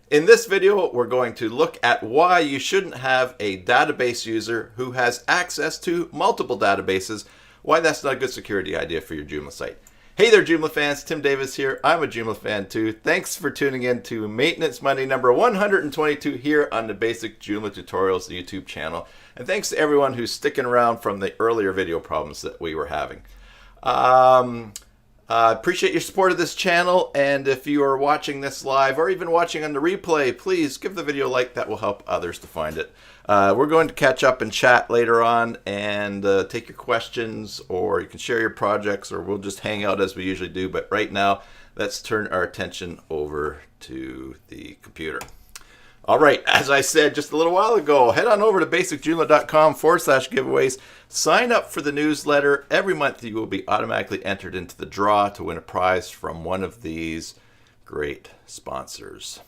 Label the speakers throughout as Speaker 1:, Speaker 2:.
Speaker 1: In this video, we're going to look at why you shouldn't have a database user who has access to multiple databases, why that's not a good security idea for your Joomla site. Hey there, Joomla fans. Tim Davis here. I'm a Joomla fan too. Thanks for tuning in to Maintenance Monday number 122 here on the Basic Joomla Tutorials YouTube channel. And thanks to everyone who's sticking around from the earlier video problems that we were having. Appreciate your support of this channel, and if you are watching this live or even watching on the replay, please give the video a like. That will help others to find it. We're going to catch up and chat later on and take your questions, or you can share your projects, or we'll just hang out as we usually do. But right now, let's turn our attention over to the computer. All right, as I said just a little while ago, head on over to basicjoomla.com/giveaways. Sign up for the newsletter. Every month you will be automatically entered into the draw to win a prize from one of these great sponsors.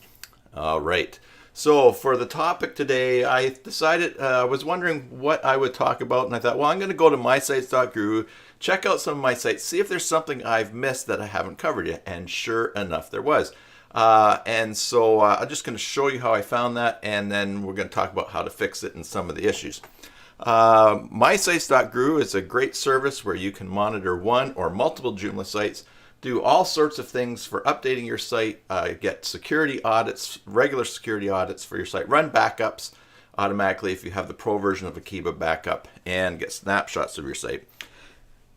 Speaker 1: All right, so for the topic today, I decided, I was wondering what I would talk about, and I thought, well, I'm going to go to mysites.guru, check out some of my sites, see if there's something I've missed that I haven't covered yet, and sure enough, there was. I'm just going to show you how I found that, and then we're going to talk about how to fix it and some of the issues. mysites.guru is a great service where you can monitor one or multiple Joomla sites, do all sorts of things for updating your site, get security audits, regular security audits for your site, run backups automatically if you have the pro version of Akiba backup, and get snapshots of your site.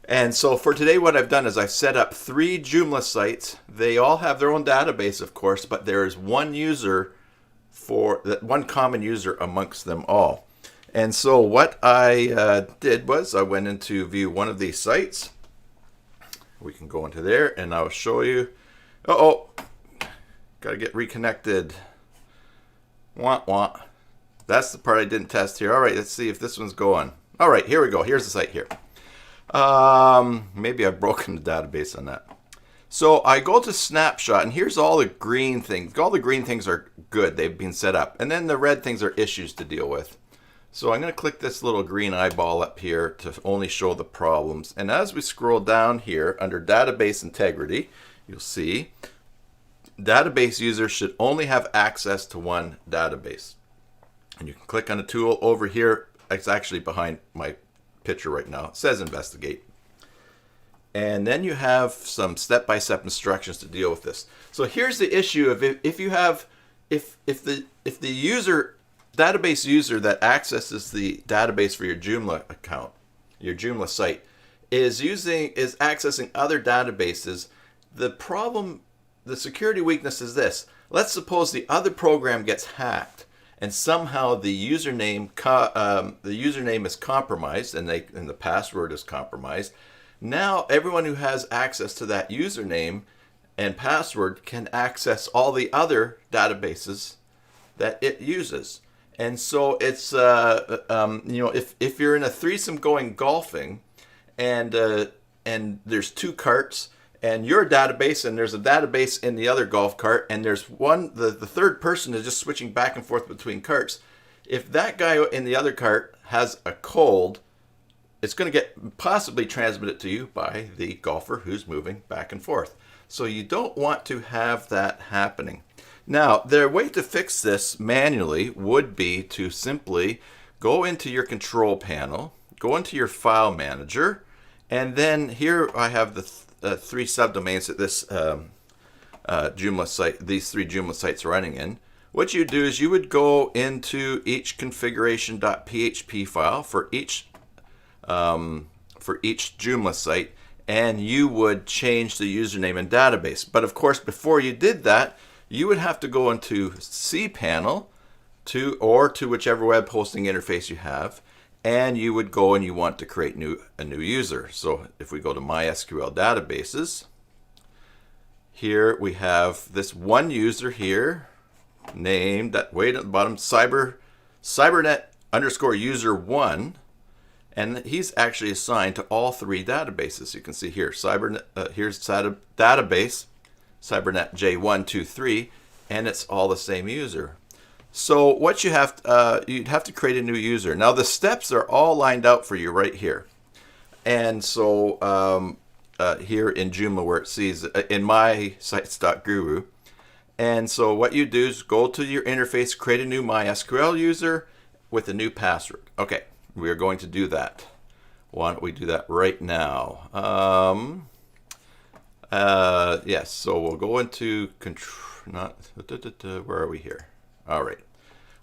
Speaker 1: And so for today, what I've done is I've set up 3 Joomla sites. They all have their own database, of course, but there is one user one common user amongst them all. And so what I did was I went into view one of these sites. We can go into there and I'll show you. Got to get reconnected. Wah, wah. That's the part I didn't test here. All right, let's see if this one's going. All right, here we go. Here's the site here. Maybe I've broken the database on that. So I go to snapshot, and here's all the green things. All the green things are good. They've been set up. And then the red things are issues to deal with. So I'm going to click this little green eyeball up here to only show the problems. And as we scroll down here under database integrity, you'll see database users should only have access to one database. And you can click on the tool over here. It's actually behind my picture right now. It says investigate, and then you have some step-by-step instructions to deal with this. So here's the issue of if the database user that accesses the database for your Joomla account, your Joomla site, is accessing other databases. The security weakness is this. Let's suppose the other program gets hacked, and somehow the username is compromised, and the password is compromised. Now everyone who has access to that username and password can access all the other databases that it uses. And so it's if you're in a threesome going golfing, and there's 2 carts, and your database, and there's a database in the other golf cart, and there's the third person is just switching back and forth between carts. If that guy in the other cart has a cold, it's going to get possibly transmitted to you by the golfer who's moving back and forth. So you don't want to have that happening. Now, the way to fix this manually would be to simply go into your control panel, go into your file manager, and then here I have the 3 subdomains that this Joomla site, these 3 Joomla sites are running in. What you do is you would go into each configuration.php file for each Joomla site, and you would change the username and database. But of course, before you did that, you would have to go into cPanel or to whichever web hosting interface you have, and you would go and you want to create a new user. So if we go to MySQL databases, here we have this one user here named that way at the bottom, cybernet_user1, and he's actually assigned to all 3 databases. You can see here, here's database, cybernet J123, and it's all the same user. So what you'd have to create a new user. Now the steps are all lined out for you right here. And so here in Joomla, where it sees in mysites.guru, And so what you do is go to your interface, create a new MySQL user with a new password. Okay, we are going to do that. Why don't we do that right now? Yes, so we'll go into where are we here? All right,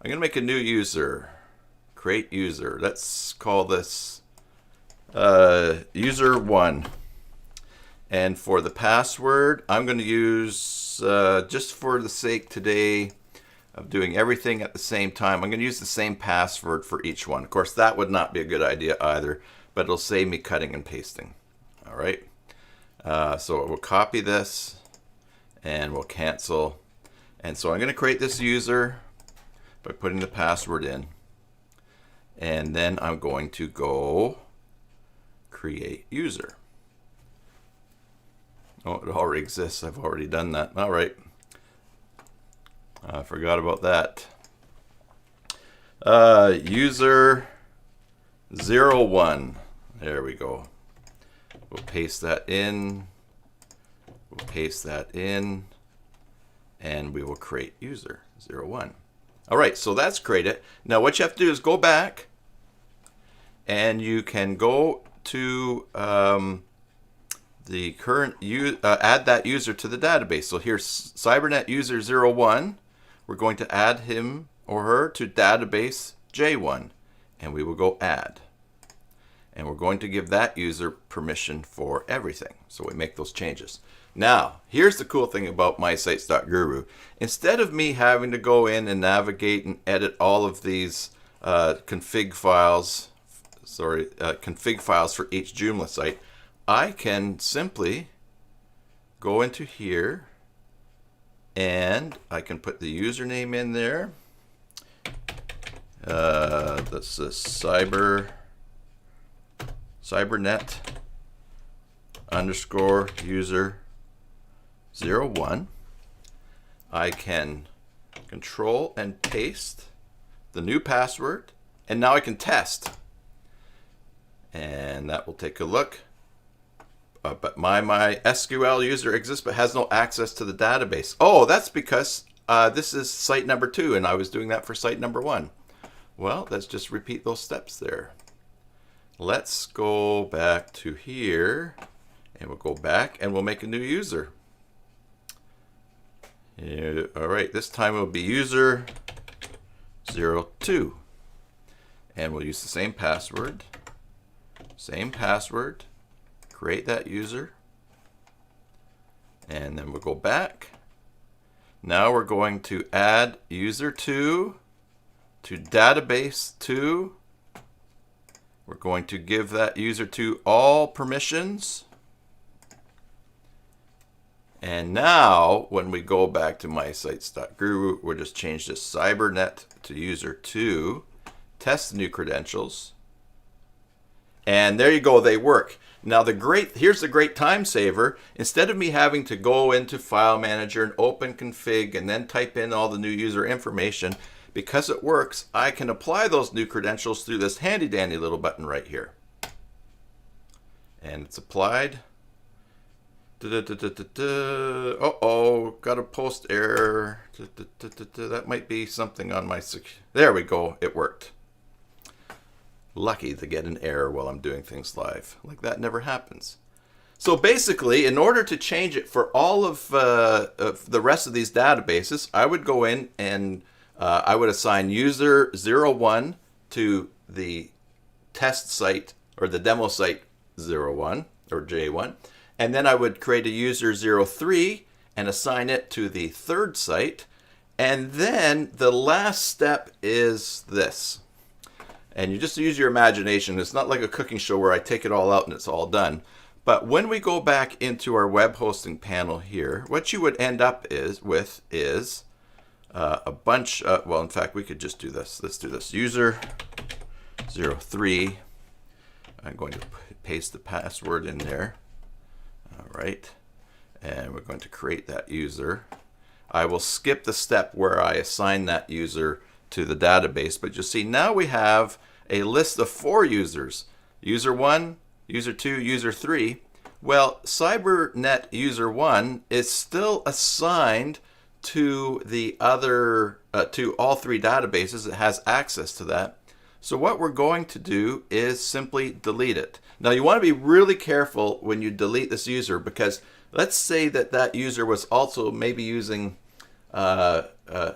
Speaker 1: I'm going to make a new user. Create user. Let's call this user 1. And for the password, I'm going to use, just for the sake today of doing everything at the same time, I'm going to use the same password for each one. Of course, that would not be a good idea either, but it'll save me cutting and pasting. All right. So we'll copy this and we'll cancel. And so I'm going to create this user by putting the password in. And then I'm going to go create user. Oh, it already exists. I've already done that. All right. I forgot about that. User 01. There we go. We'll paste that in. We'll paste that in. And we will create user 01. All right, so that's created. Now what you have to do is go back and you can go to the current, add that user to the database. So here's Cybernet user 01. We're going to add him or her to database J1. And we will go add. And we're going to give that user permission for everything. So we make those changes. Now, here's the cool thing about mysites.guru. Instead of me having to go in and navigate and edit all of these config files for each Joomla site, I can simply go into here and I can put the username in there. This is Cybernet underscore user 01. I can control and paste the new password, and now I can test. And that will take a look. But my SQL user exists but has no access to the database. Oh, that's because this is site number 2 and I was doing that for site number 1. Well, let's just repeat those steps there. Let's go back to here and we'll go back and we'll make a new user. All right, this time it will be user 02. And we'll use the same password. Create that user. And then we'll go back. Now we're going to add user 2 to database 2. We're going to give that user 2 all permissions. And now, when we go back to mysites.guru, we'll just change this Cybernet to user 2, test the new credentials, and there you go, they work. Now, here's the great time saver. Instead of me having to go into File Manager and open config and then type in all the new user information, because it works, I can apply those new credentials through this handy dandy little button right here. And it's applied. Uh-oh, got a post error. That might be something on my... There we go, it worked. Lucky to get an error while I'm doing things live. Like that never happens. So basically, in order to change it for all of the rest of these databases, I would go in and I would assign user 01 to the test site or the demo site 01 or J1. And then I would create a user 03 and assign it to the third site. And then the last step is this. And you just use your imagination. It's not like a cooking show where I take it all out and it's all done. But when we go back into our web hosting panel here, what you would end up with is a bunch, well, in fact, we could just do this. Let's do this. User 03. I'm going to paste the password in there. All right, and we're going to create that user. I will skip the step where I assign that user to the database, but you'll see now we have a list of 4 users. User 1, user 2, user 3. Well, Cybernet user 1 is still assigned to the other, to all three databases. It has access to that. So what we're going to do is simply delete it. Now you want to be really careful when you delete this user, because let's say that that user was also maybe using, had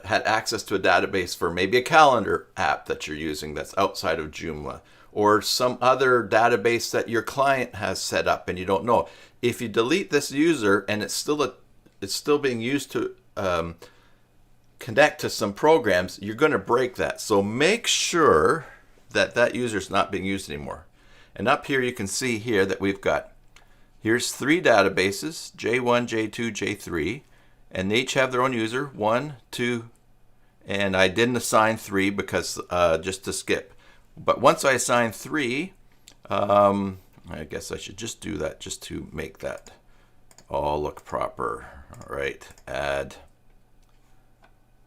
Speaker 1: access to a database for maybe a calendar app that you're using that's outside of Joomla, or some other database that your client has set up and you don't know. If you delete this user and it's still being used to connect to some programs, you're going to break that. So make sure that that user is not being used anymore. And up here you can see here that we've got, here's three databases, J1, J2, J3, and they each have their own user, 1, 2, and I didn't assign 3 because just to skip. But once I assign 3, I guess I should just do that just to make that all look proper. All right, add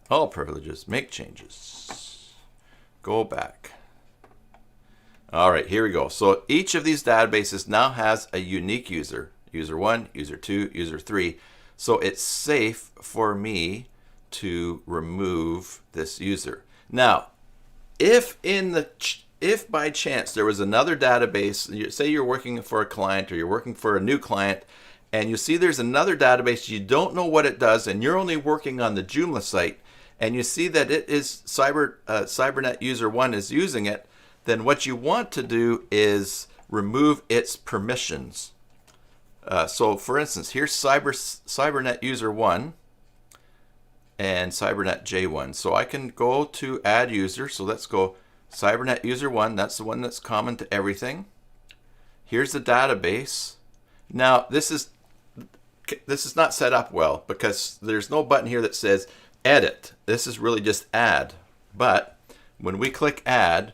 Speaker 1: all privileges, make changes, go back. All right, here we go. So each of these databases now has a unique user, user 1, user 2, user 3. So it's safe for me to remove this user. Now, if by chance there was another database, say you're working for a client or you're working for a new client, and you see there's another database, you don't know what it does, and you're only working on the Joomla site, and you see that it is Cybernet user 1 is using it, then what you want to do is remove its permissions. So for instance, here's Cybernet user 1 and Cybernet J1. So I can go to add user. So let's go Cybernet user 1. That's the one that's common to everything. Here's the database. Now this is not set up well because there's no button here that says edit. This is really just add. But when we click add,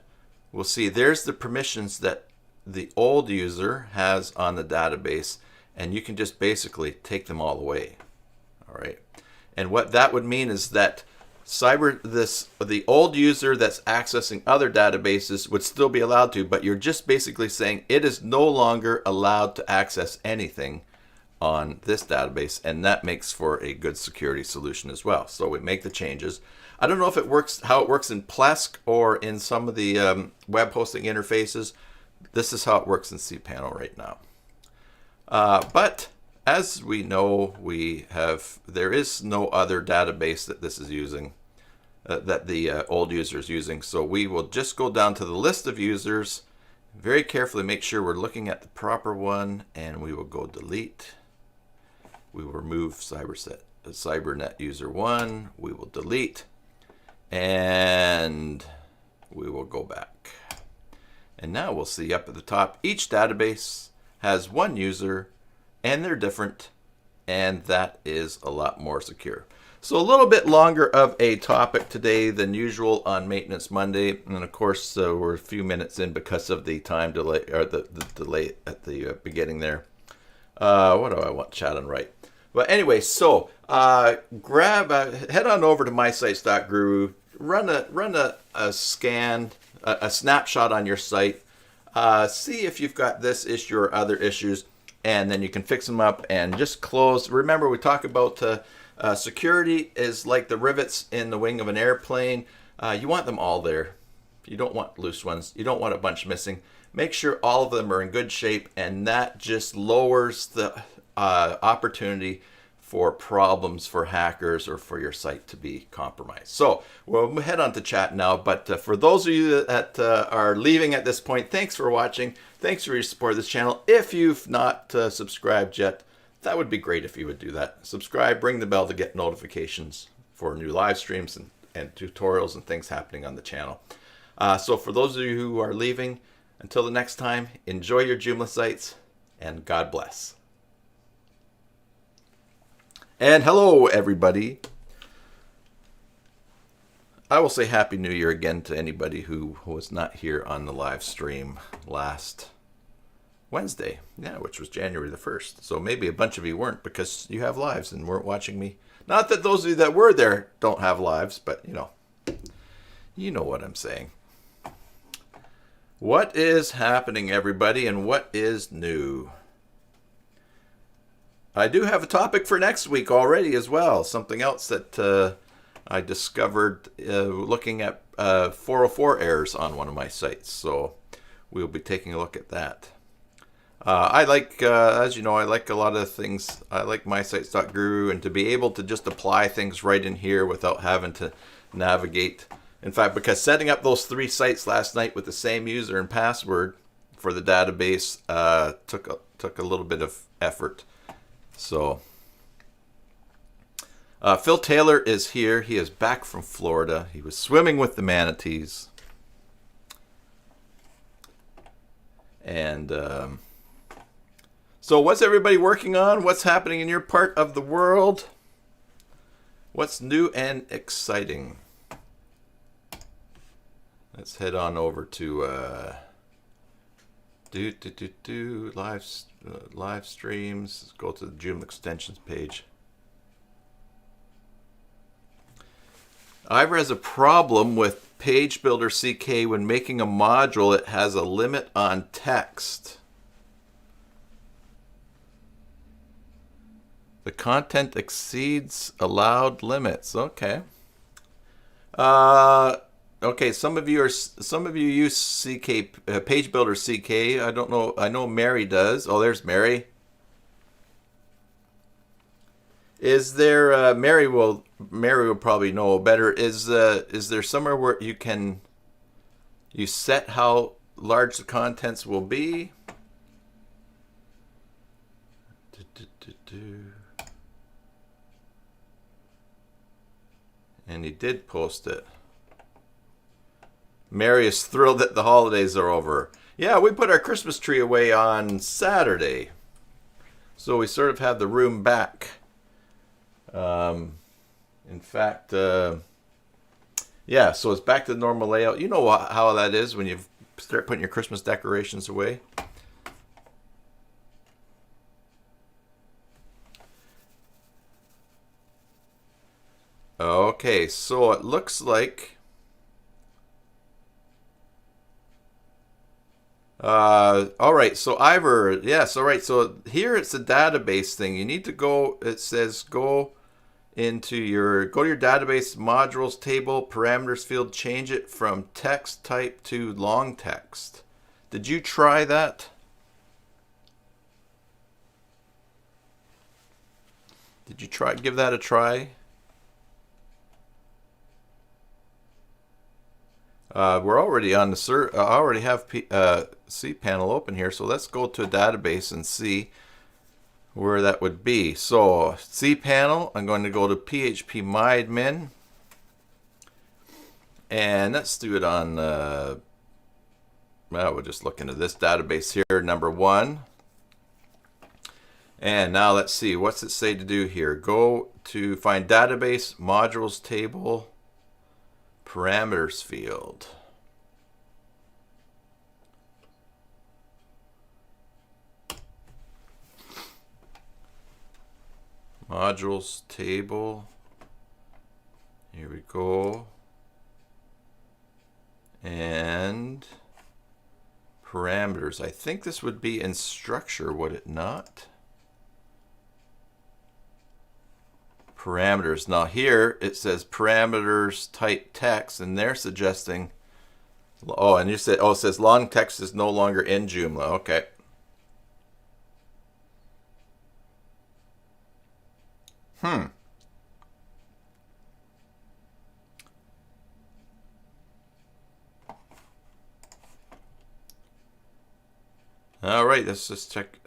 Speaker 1: we'll see there's the permissions that the old user has on the database, and you can just basically take them all away. All right. And what that would mean is that the old user that's accessing other databases would still be allowed to, but you're just basically saying it is no longer allowed to access anything on this database, and that makes for a good security solution as well. So we make the changes. I don't know if it works, how it works in Plesk or in some of the web hosting interfaces. This is how it works in cPanel right now. But as we know, there is no other database that this is using, that the old user is using. So we will just go down to the list of users, very carefully make sure we're looking at the proper one, and we will go delete. We will remove Cybernet user 1. We will delete, and we will go back. And now we'll see up at the top, each database has one user, and they're different, and that is a lot more secure. So a little bit longer of a topic today than usual on Maintenance Monday, and of course we're a few minutes in because of the time delay, or the delay at the beginning there. What do I want chat on right? But anyway, so head on over to mysites.guru, run a scan, a snapshot on your site, see if you've got this issue or other issues, and then you can fix them up and just close. Remember, we talk about security is like the rivets in the wing of an airplane. You want them all there. You don't want loose ones. You don't want a bunch missing. Make sure all of them are in good shape, and that just lowers the opportunity for problems for hackers or for your site to be compromised. So we'll head on to chat now, but for those of you that are leaving at this point, thanks for watching. Thanks for your support of this channel. If you've not subscribed yet, that would be great if you would do that. Subscribe, ring the bell to get notifications for new live streams and tutorials and things happening on the channel. So for those of you who are leaving, until the next time, enjoy your Joomla sites, and God bless. And hello, everybody. I will say Happy New Year again to anybody who was not here on the live stream last Wednesday, which was January the 1st. So maybe a bunch of you weren't because you have lives and weren't watching me. Not that those of you that were there don't have lives, but you know what I'm saying. What is happening, everybody, and what is new? I do have a topic for next week already as well. Something else that I discovered looking at 404 errors on one of my sites. So we'll be taking a look at that. I like, as you know, I like a lot of things. I like mysites.guru, and to be able to just apply things right in here without having to navigate. In fact, because setting up those 3 sites last night with the same user and password for the database took a little bit of effort. So Phil Taylor is here. He is back from Florida. He was swimming with the manatees. And so what's everybody working on? What's happening in your part of the world? What's new and exciting? Let's head on over to live streams. Let's go to the Joomla Extensions page. Ivor has a problem with Page Builder CK when making a module. It has a limit on text. The content exceeds allowed limits. Okay. Okay. Some of you use CK Page Builder CK. I don't know. I know Mary does. Oh, there's Mary. Is there Mary will probably know better. Is there somewhere where you set how large the contents will be? And he did post it. Mary is thrilled that the holidays are over. Yeah, we put our Christmas tree away on Saturday, so we sort of have the room back. In fact, yeah, so it's back to the normal layout. You know how that is when you start putting your Christmas decorations away. Okay, so it looks like all right, so Ivor, yes, all right, so here it's a database thing. You need to go, it says go to your database modules table, parameters field, change it from text type to long text. Did you try that? Did you give that a try? We're already on the I already have cPanel open here, so let's go to a database and see where that would be. So cPanel, I'm going to go to phpMyAdmin, and let's do it on. Well, we'll just look into this database here, number 1. And now let's see, what's it say to do here? Go to find database modules table. Parameters field. Modules table. Here we go. And parameters. I think this would be in structure, would it not? Parameters. Now here it says parameters type text, and they're suggesting, oh, and you said, oh, it says long text is no longer in Joomla. Okay. All right, let's just check.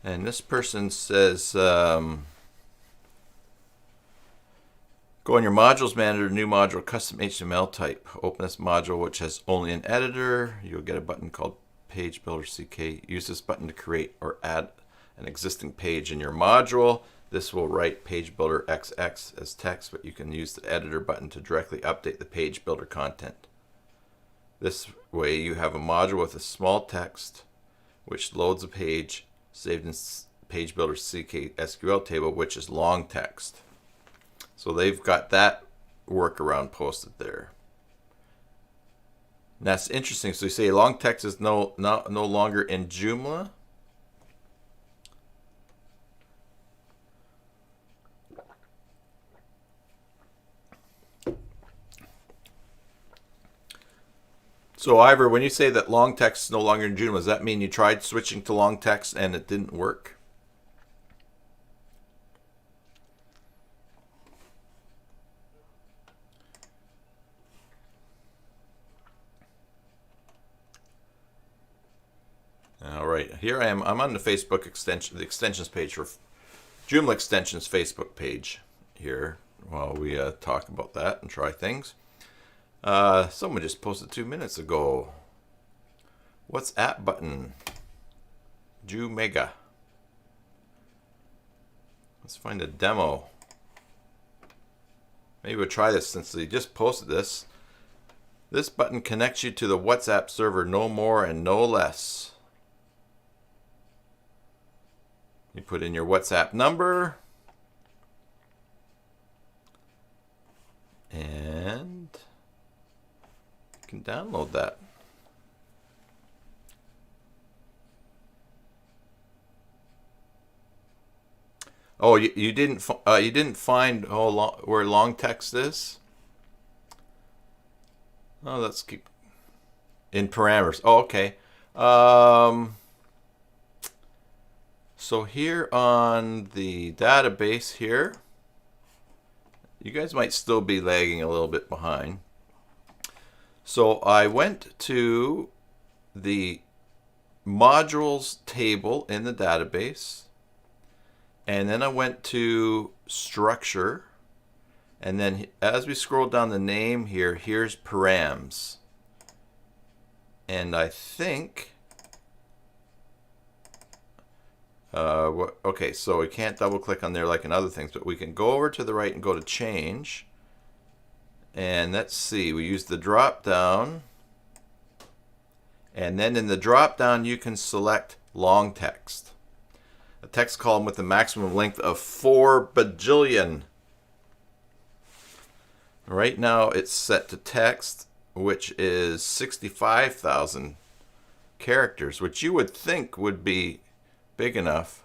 Speaker 1: And this person says, go in your modules manager, new module, custom HTML type. Open this module, which has only an editor. You'll get a button called Page Builder CK. Use this button to create or add an existing page in your module. This will write Page Builder XX as text, but you can use the editor button to directly update the Page Builder content. This way you have a module with a small text, which loads a page saved in Page Builder CK SQL table, which is long text. So they've got that workaround posted there. And that's interesting. So you say long text is no longer in Joomla. So Ivor, when you say that long text is no longer in Joomla, does that mean you tried switching to long text and it didn't work? All right, here I am. I'm on the Facebook extension, the extensions page for Joomla Extensions Facebook page here while we talk about that and try things. Someone just posted 2 minutes ago. What's app button? Joomla. Let's find a demo. Maybe we'll try this since they just posted this. This button connects you to the WhatsApp server, no more and no less. You put in your WhatsApp number. And you can download that. Oh, you didn't find where long text is? Oh, let's keep in parameters. Oh, okay. So here on the database here, you guys might still be lagging a little bit behind. So I went to the modules table in the database, and then I went to structure, and then as we scroll down the name here, here's params. And I think okay, so we can't double click on there like in other things, but we can go over to the right and go to change. And let's see, we use the drop down. And then in the drop down, you can select long text. A text column with a maximum length of 4 bajillion. Right now it's set to text, which is 65,000 characters, which you would think would be big enough.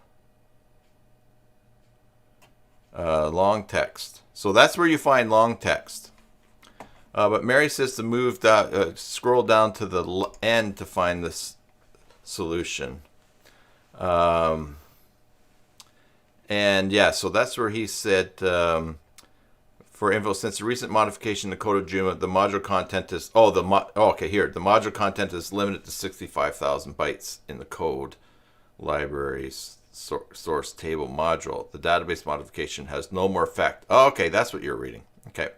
Speaker 1: Long text. So that's where you find long text. But Mary says to move scroll down to the end to find this solution. And yeah, so that's where he said for info, since the recent modification to code of Joomla, the module content is the module content is limited to 65,000 bytes in the code libraries source table module. The database modification has no more effect. Oh, okay, that's what you're reading. Okay.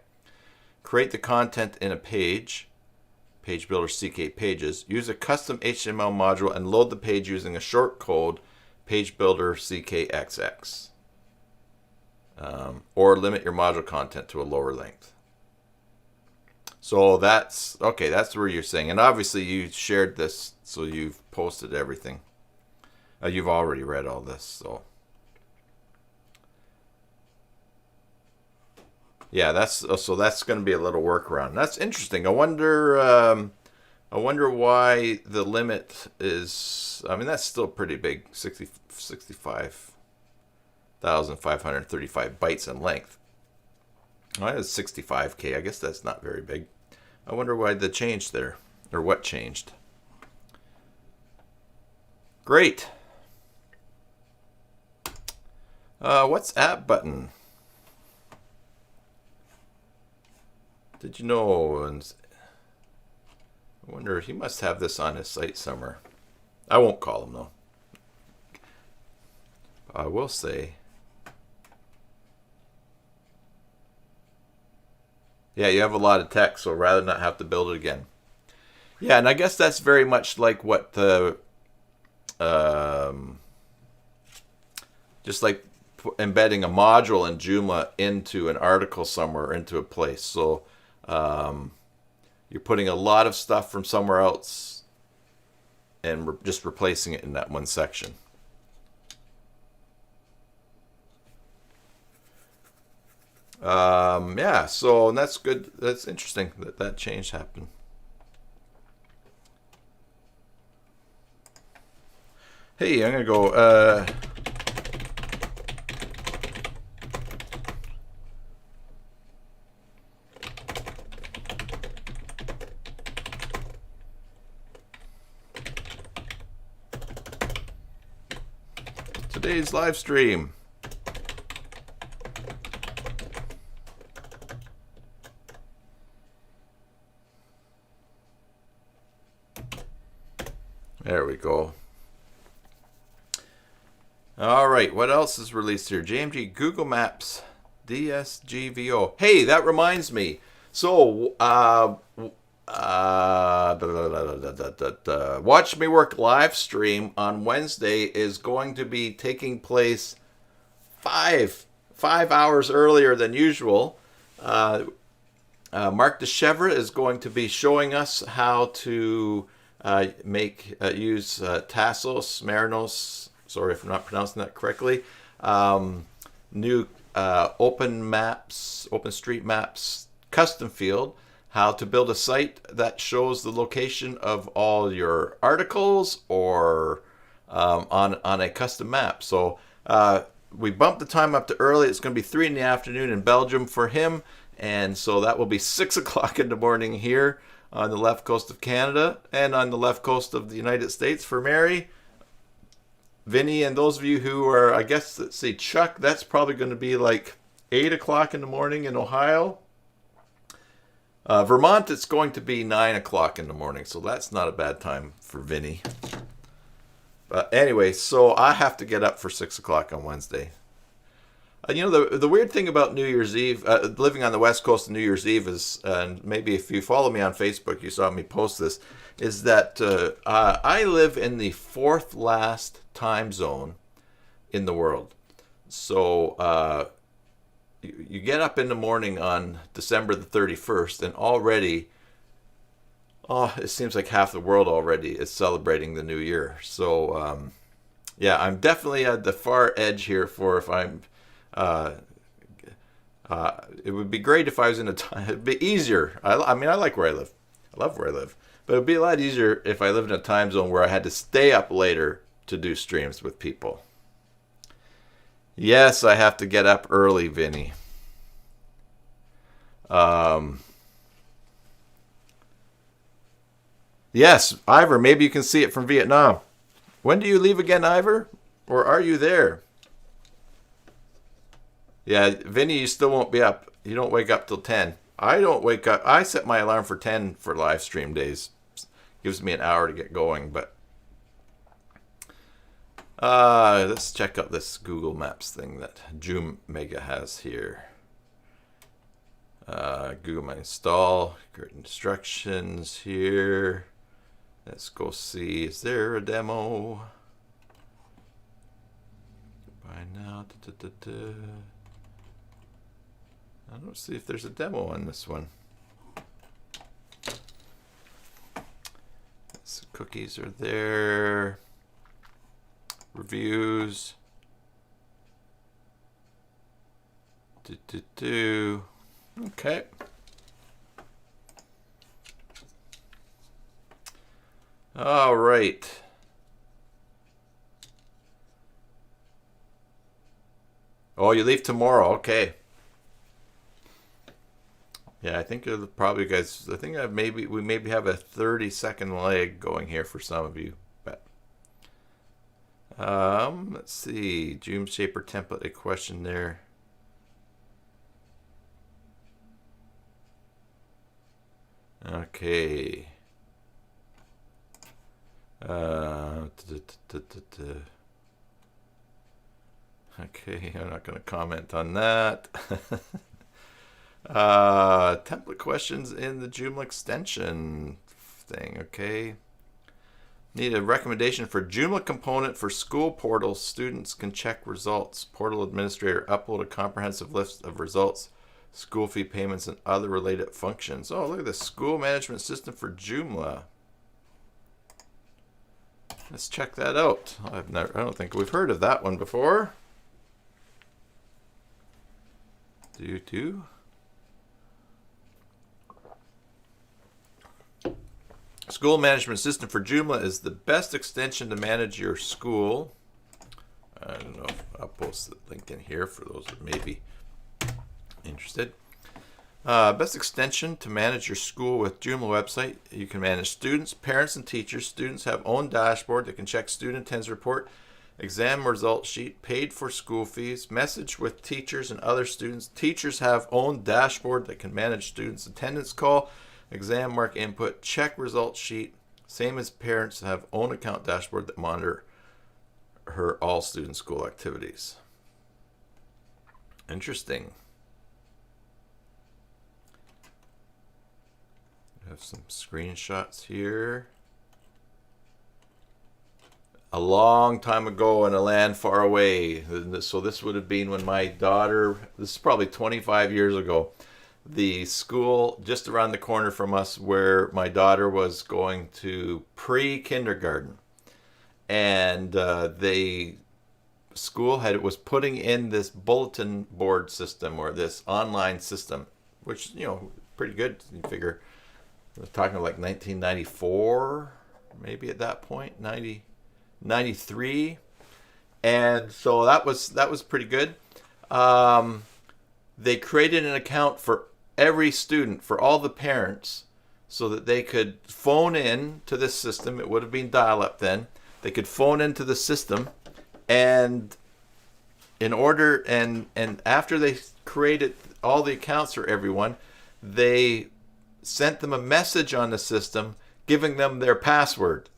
Speaker 1: Create the content in a page builder CK pages. Use a custom HTML module and load the page using a short code page builder CKXX. Or limit your module content to a lower length. So that's okay, that's where you're saying. And obviously you shared this, so you've posted everything. You've already read all this, so yeah, that's going to be a little workaround. That's interesting. I wonder why the limit is. I mean, that's still pretty big, 65,535 bytes in length. Well, that's 65K. I guess that's not very big. I wonder why the change there, or what changed. Great. What's app button? Did you know? And I wonder, he must have this on his site somewhere. I won't call him though. I will say, yeah, you have a lot of text, so rather not have to build it again. Yeah, and I guess that's very much like what the just like embedding a module in Joomla into an article somewhere, into a place. So you're putting a lot of stuff from somewhere else and just replacing it in that one section. Yeah, so that's good. That's interesting that change happened. Hey, I'm going to go... today's live stream. There we go. All right, what else is released here? JMG, Google Maps, DSGVO. Hey, that reminds me. So, Watch Me Work live stream on Wednesday is going to be taking place five hours earlier than usual. Mark DeChevre is going to be showing us how to use Tassos, Marinos. Sorry if I'm not pronouncing that correctly. New OpenStreetMaps custom field. How to build a site that shows the location of all your articles or on a custom map. So we bumped the time up to early. It's going to be 3 in the afternoon in Belgium for him. And so that will be 6 o'clock in the morning here on the left coast of Canada and on the left coast of the United States for Mary. Vinny, and those of you who are, I guess, let's see, Chuck, that's probably going to be like 8 o'clock in the morning in Ohio. Vermont, it's going to be 9 o'clock in the morning, so that's not a bad time for Vinny. But anyway, so I have to get up for 6 o'clock on Wednesday. You know, the weird thing about New Year's Eve, living on the West Coast of New Year's Eve is, and maybe if you follow me on Facebook, you saw me post this, is that I live in the 4th last time zone in the world. So you get up in the morning on December the 31st, and already, it seems like half the world already is celebrating the new year. So, yeah, I'm definitely at the far edge here for if I'm... it would be great if I was in a time... It'd be easier. I mean, I like where I live. I love where I live. But it'd be a lot easier if I lived in a time zone where I had to stay up later to do streams with people. Yes, I have to get up early, Vinny. Yes, Ivor, maybe you can see it from Vietnam. When do you leave again, Ivor? Or are you there? Yeah, Vinny, you still won't be up. You don't wake up till 10. I don't wake up. I set my alarm for 10 for live stream days. Gives me an hour to get going, but... let's check out this Google Maps thing that Joomla has here. Google My Install, great instructions here. Let's go see, is there a demo? By now, I don't see if there's a demo on this one. So cookies are there. Reviews. Okay. All right. Oh, you leave tomorrow. Okay. Yeah, I think it'll probably, guys. I think we maybe have a 30-second lag going here for some of you. But let's see. Joom Shaper template, a question there. Okay. Okay, I'm not going to comment on that. Template questions in the Joomla extension thing. Okay. Need a recommendation for Joomla component for school portal. Students can check results. Portal administrator upload a comprehensive list of results, school fee payments, and other related functions. Oh, look at this school management system for Joomla. Let's check that out. I don't think we've heard of that one before. School management system for Joomla is the best extension to manage your school. I don't know. I'll post the link in here for those that may be interested. Best extension to manage your school with Joomla website. You can manage students, parents, and teachers. Students have own dashboard that can check student attendance report, exam result sheet, paid for school fees, message with teachers and other students. Teachers have own dashboard that can manage students' attendance call, exam mark input, check result sheet. Same as parents have own account dashboard that monitor all student school activities. Interesting. I have some screenshots here. A long time ago in a land far away. So this would have been when my daughter, this is probably 25 years ago, the school just around the corner from us where my daughter was going to pre-kindergarten. And school was putting in this bulletin board system or this online system, which, pretty good. You figure, we're talking like 1994, maybe at that point, 93, and so that was pretty good. They created an account for every student, for all the parents, so that they could phone in to this system. It would have been dial-up then. They could phone into the system, and after they created all the accounts for everyone, they sent them a message on the system giving them their password.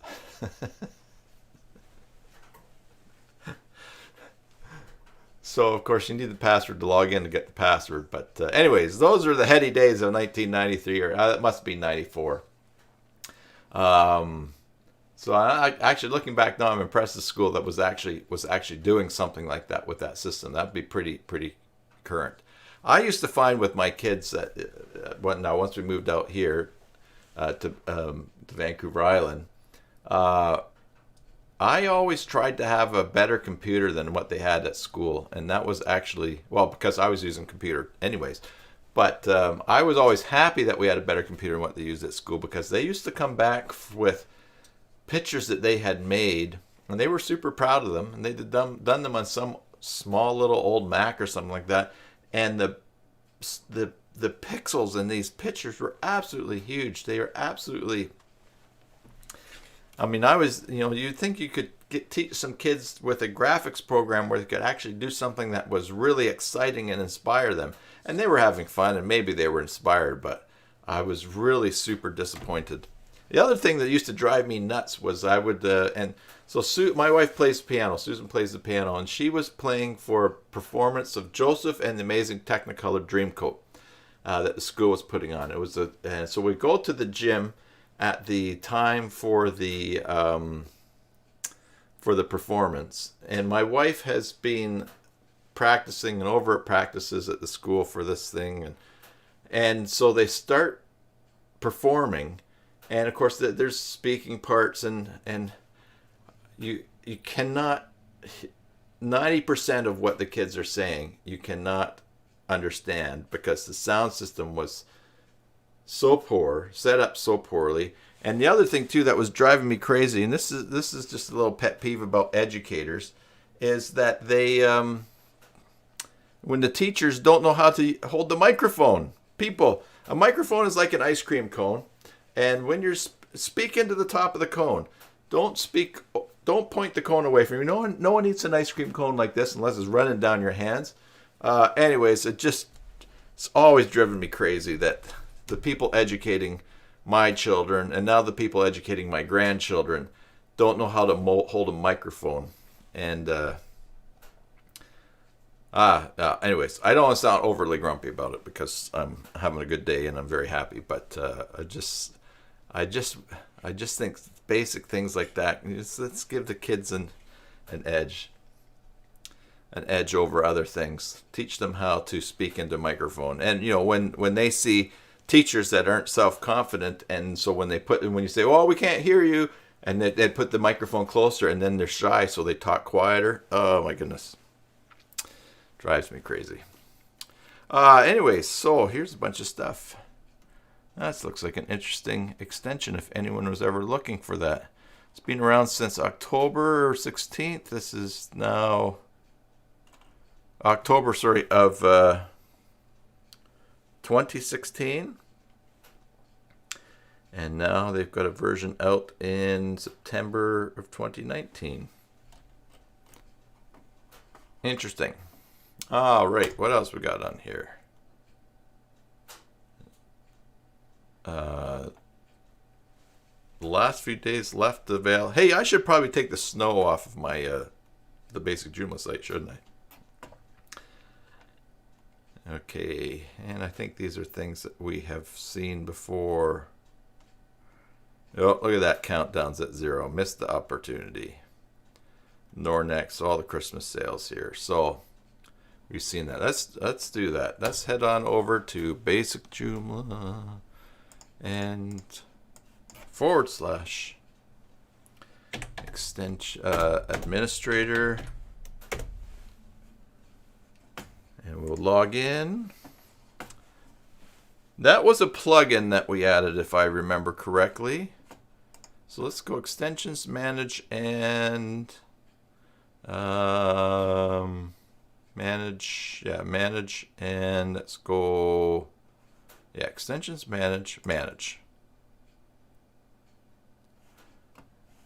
Speaker 1: So, of course, you need the password to log in to get the password. But anyways, those are the heady days of 1993, or it must be 94. So I actually, looking back now, I'm impressed the school that was actually doing something like that with that system. That'd be pretty current. I used to find with my kids that once we moved out here to Vancouver Island, I always tried to have a better computer than what they had at school, and that was actually, well, because I was using computer anyways. But I was always happy that we had a better computer than what they used at school, because they used to come back with pictures that they had made, and they were super proud of them, and they'd done them on some small little old Mac or something like that, and the pixels in these pictures were absolutely huge. They were absolutely, I mean, you'd think you could teach some kids with a graphics program where they could actually do something that was really exciting and inspire them. And they were having fun, and maybe they were inspired, but I was really super disappointed. The other thing that used to drive me nuts was my wife plays piano. Susan plays the piano, and she was playing for a performance of Joseph and the Amazing Technicolor Dreamcoat that the school was putting on. And so we go to the gym at the time for the performance, and my wife has been practicing and over at practices at the school for this thing, and so they start performing, and of course there's speaking parts, and you cannot, 90% of what the kids are saying you cannot understand, because the sound system was so poor, set up so poorly. And the other thing too that was driving me crazy, and this is just a little pet peeve about educators, is that they when the teachers don't know how to hold the microphone. People, a microphone is like an ice cream cone, and when you're speak into the top of the cone, don't point the cone away from you. No one eats an ice cream cone like this unless it's running down your hands. Anyways, it's always driven me crazy that the people educating my children, and now the people educating my grandchildren, don't know how to hold a microphone. And anyways, I don't want to sound overly grumpy about it, because I'm having a good day and I'm very happy. But I just think basic things like that, let's give the kids an edge over other things. Teach them how to speak into a microphone. And when they see teachers that aren't self-confident, and so when you say, "Oh, we can't hear you," and they put the microphone closer, and then they're shy, so they talk quieter. Oh my goodness, drives me crazy. Anyways, so here's a bunch of stuff. That looks like an interesting extension if anyone was ever looking for that. It's been around since October 16th. This is now October, sorry, of 2016. And now they've got a version out in September of 2019. Interesting. All right, what else we got on here? The last few days left to avail. Hey, I should probably take the snow off of my the basic Joomla site, shouldn't I? Okay, and I think these are things that we have seen before. Oh, look at that, countdown's at 0. Missed the opportunity. Nornex, all the Christmas sales here. So we've seen that. Let's do that. Let's head on over to basic Joomla and / extension administrator, and we'll log in. That was a plugin that we added, if I remember correctly. So let's go extensions, manage, and manage, and let's go, extensions, manage.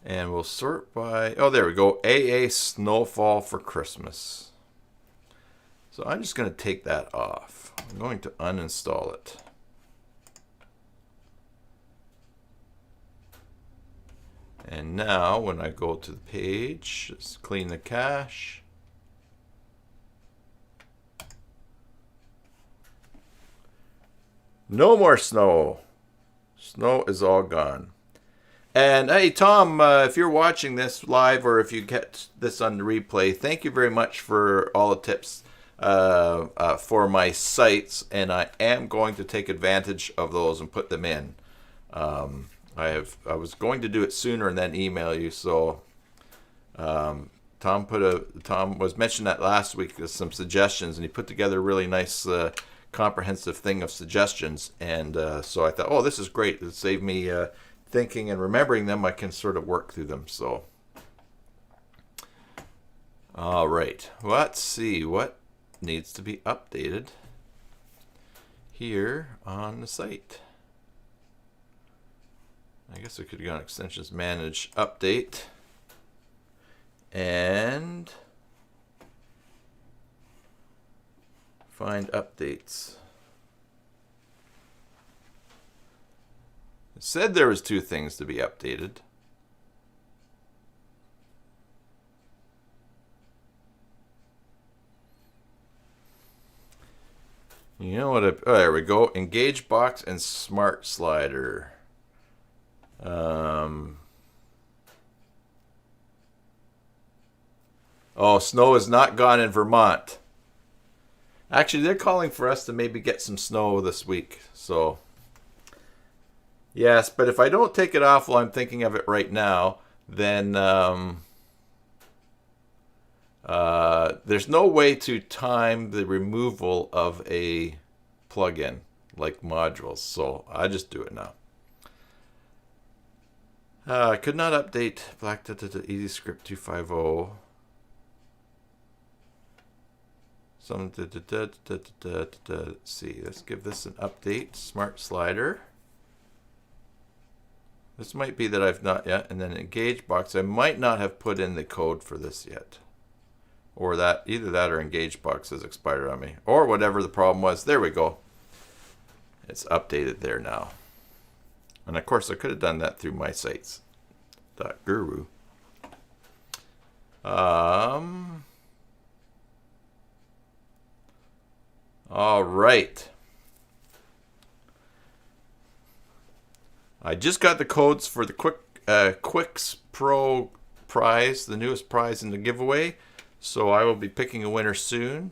Speaker 1: And we'll sort by, oh, there we go, AA Snowfall for Christmas. So I'm just going to take that off. I'm going to uninstall it. And now when I go to the page, just clean the cache. No more snow. Snow is all gone. And hey, Tom, if you're watching this live or if you get this on the replay, thank you very much for all the tips for my sites. And I am going to take advantage of those and put them in. I was going to do it sooner and then email you. So Tom was mentioned that last week with some suggestions, and he put together a really nice comprehensive thing of suggestions. And so I thought, oh, this is great. It'll save me thinking and remembering them. I can sort of work through them. So all right, let's see what needs to be updated here on the site. I guess we could go on extensions, manage, update, and find updates. It said there was 2 things to be updated. You know what? Oh, there we go. Engage box and smart slider. Oh, snow is not gone in Vermont. Actually, they're calling for us to maybe get some snow this week. So, yes, but if I don't take it off while I'm thinking of it right now, then there's no way to time the removal of a plugin like modules. So I just do it now. I could not update Black Easy Script 250. Let's see. Let's give this an update. Smart slider. This might be that I've not yet. And then engage box. I might not have put in the code for this yet. Or that, either that or engage box has expired on me. Or whatever the problem was. There we go. It's updated there now. And of course, I could have done that through mysites.guru. All right. I just got the codes for the Quicks Pro prize, the newest prize in the giveaway. So I will be picking a winner soon.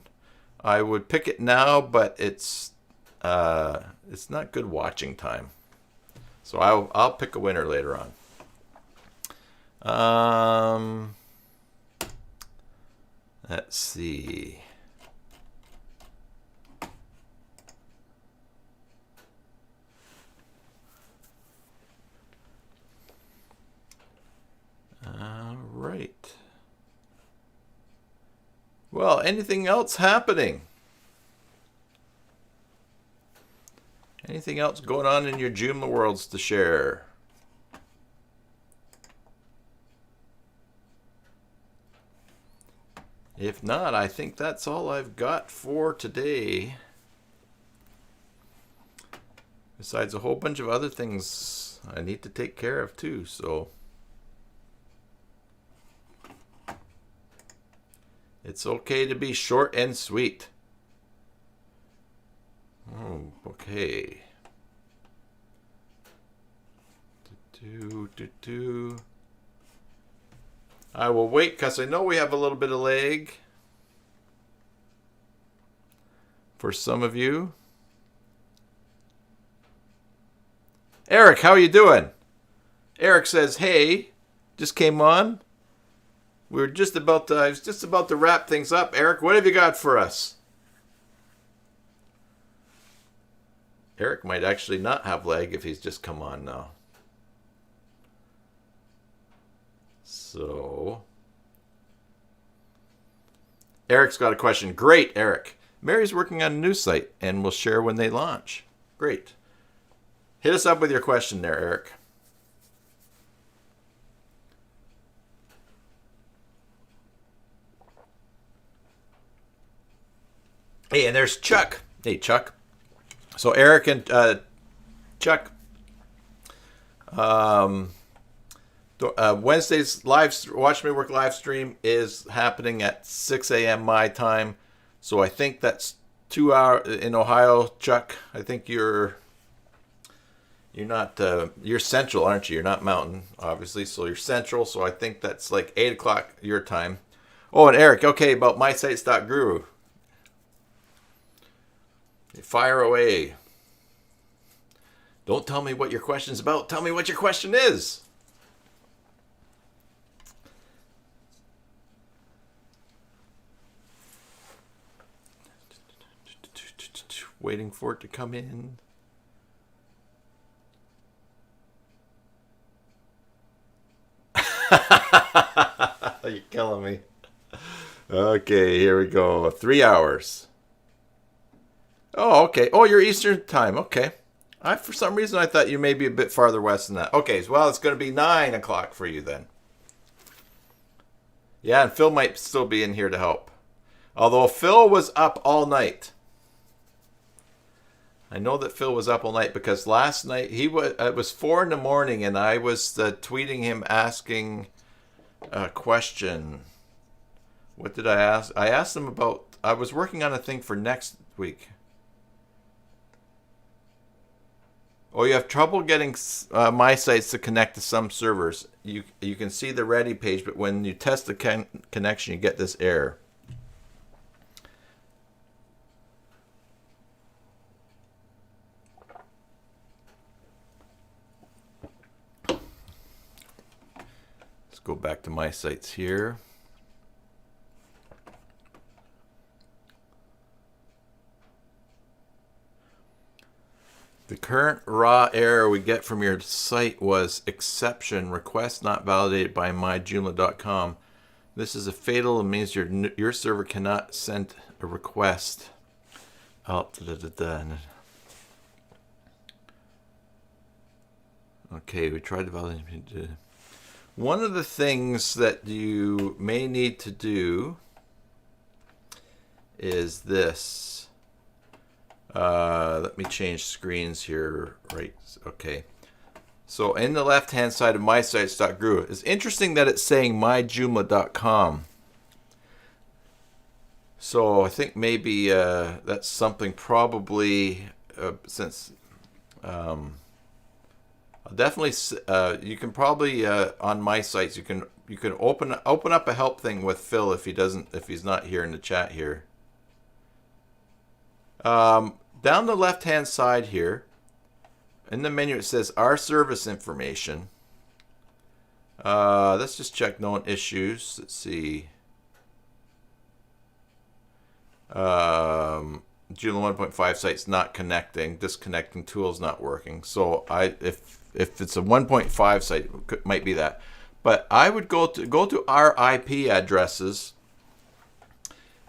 Speaker 1: I would pick it now, but it's not good watching time. So I'll pick a winner later on. Let's see. Well, anything else happening? Anything else going on in your Joomla worlds to share? If not, I think that's all I've got for today. Besides a whole bunch of other things I need to take care of too, so it's okay to be short and sweet. Oh, okay. I will wait because I know we have a little bit of lag for some of you. Eric, how are you doing? Eric says, hey, just came on. I was just about to wrap things up. Eric, what have you got for us? Eric might actually not have lag if he's just come on now. So, Eric's got a question. Great, Eric. Mary's working on a new site and will share when they launch. Great. Hit us up with your question there, Eric. Hey, and there's Chuck. Hey, Chuck. So Eric and Chuck, Wednesday's Watch Me Work live stream is happening at 6 a.m. my time. So I think that's 2 hours in Ohio, Chuck. I think you're not you're central, aren't you? You're not mountain, obviously. So you're central. So I think that's like 8 o'clock your time. Oh, and Eric, okay, about mysites.guru. Fire away. Don't tell me what your question's about. Tell me what your question is. Waiting for it to come in. You're killing me. Okay, here we go. 3 hours. Oh, okay. Oh, you're Eastern time. Okay. For some reason, I thought you may be a bit farther west than that. Okay, well, it's going to be 9 o'clock for you then. Yeah, and Phil might still be in here to help. Although Phil was up all night. I know that Phil was up all night because last night it was 4 in the morning and I was tweeting him asking a question. What did I ask? I asked him about, I was working on a thing for next week. Oh, you have trouble getting my sites to connect to some servers. You can see the ready page, but when you test the connection, you get this error. Let's go back to my sites here. The current raw error we get from your site was exception request not validated by myjoomla.com. This is a fatal and means your server cannot send a request. Oh, okay, we tried to validate. One of the things that you may need to do is this. Let me change screens here. Right. Okay. So in the left-hand side of mysites.guru, it's interesting that it's saying myjoomla.com. So I think maybe that's something probably since I'll definitely you can probably on my sites you can open up a help thing with Phil if he's not here in the chat here. Down the left-hand side here, in the menu it says our service information. Let's just check known issues. Let's see. Joomla 1.5 site's not connecting. Disconnecting tools not working. So if it's a 1.5 site, it might be that. But I would go to our IP addresses